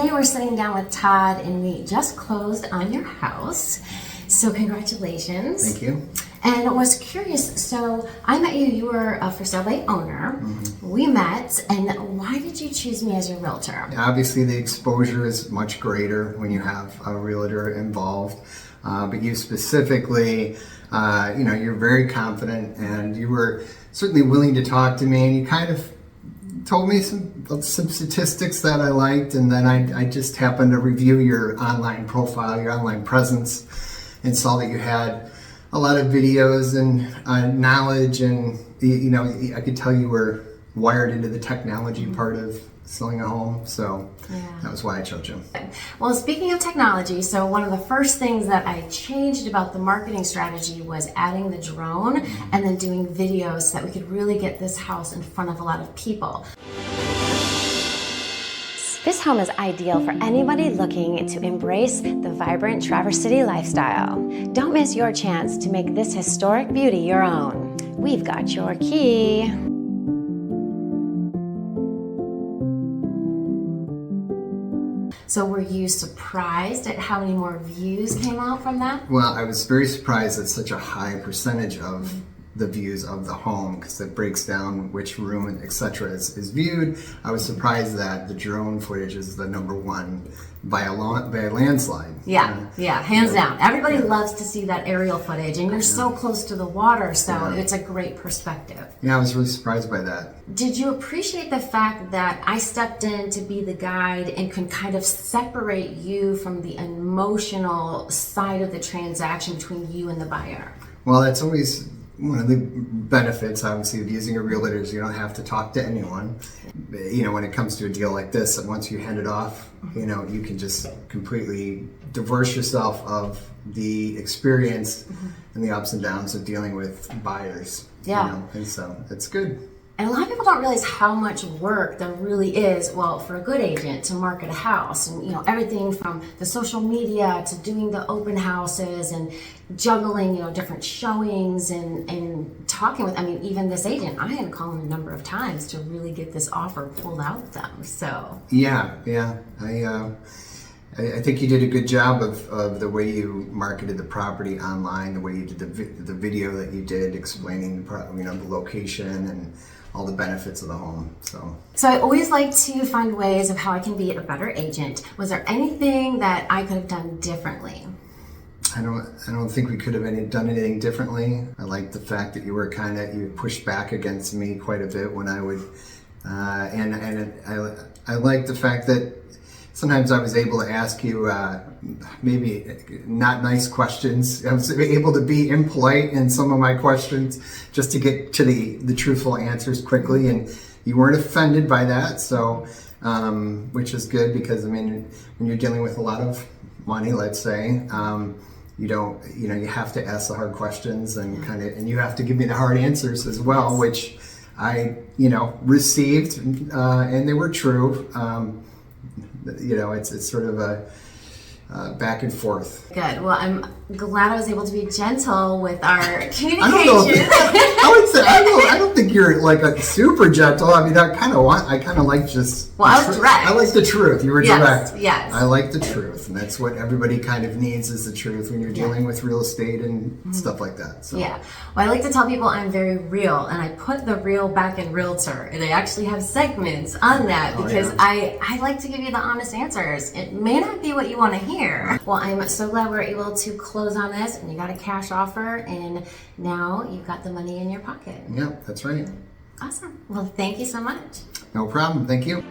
today we're sitting down with Todd and we just closed on your house. So congratulations. Thank you. And I was curious, so I met you, you were a for sale by owner. Mm-hmm. We met, and why did you choose me as your realtor? Obviously the exposure is much greater when you have a realtor involved. But you specifically, you're very confident and you were certainly willing to talk to me, and you kind of told me some statistics that I liked, and then I just happened to review your online profile, your online presence, and saw that you had a lot of videos and knowledge, and I could tell you were wired into the technology part of selling a home, so that was why I chose you. Well, speaking of technology, so one of the first things that I changed about the marketing strategy was adding the drone and then doing videos so that we could really get this house in front of a lot of people. This home is ideal for anybody looking to embrace the vibrant Traverse City lifestyle. Don't miss your chance to make this historic beauty your own. We've got your key. So were you surprised at how many more views came out from that? Well, I was very surprised at such a high percentage of the views of the home, because it breaks down which room, etc. is viewed. I was surprised that the drone footage is the #1 by a landslide. Yeah, hands down. Everybody loves to see that aerial footage, and you're so close to the water, so it's a great perspective. Yeah, I was really surprised by that. Did you appreciate the fact that I stepped in to be the guide and can kind of separate you from the emotional side of the transaction between you and the buyer? Well, that's always one of the benefits, obviously, of using a realtor is you don't have to talk to anyone. When it comes to a deal like this, once you hand it off, you can just completely divorce yourself of the experience and the ups and downs of dealing with buyers. And so it's good. And a lot of people don't realize how much work there really is, for a good agent to market a house, and everything from the social media to doing the open houses and juggling, different showings and talking with, even this agent, I had to call him a number of times to really get this offer pulled out of them, so. Yeah, I think you did a good job of the way you marketed the property online, the way you did the video that you did explaining the location and all the benefits of the home. So I always like to find ways of how I can be a better agent. Was there anything that I could have done differently? I don't think we could have done anything differently. I like the fact that you pushed back against me quite a bit when I would, and I like the fact that sometimes I was able to ask you maybe not nice questions. I was able to be impolite in some of my questions just to get to the truthful answers quickly, and you weren't offended by that, so which is good, because when you're dealing with a lot of money, let's say, you have to ask the hard questions and you have to give me the hard answers as well, which I received, and they were true. It's sort of a back and forth. Good. Well, I'm glad I was able to be gentle with our communication. I don't think you're like a super gentle. I kind of like just. Well, I was direct. I like the truth. You were direct. Yes. I like the truth, and that's what everybody kind of needs, is the truth when you're dealing with real estate and stuff like that. So. Yeah. Well, I like to tell people I'm very real, and I put the real back in realtor, and I actually have segments on that because I like to give you the honest answers. It may not be what you want to hear. Well, I'm so glad we're able to close on this, and you got a cash offer, and now you've got the money in your pocket. Yeah, that's right. Awesome. Well, thank you so much. No problem. Thank you.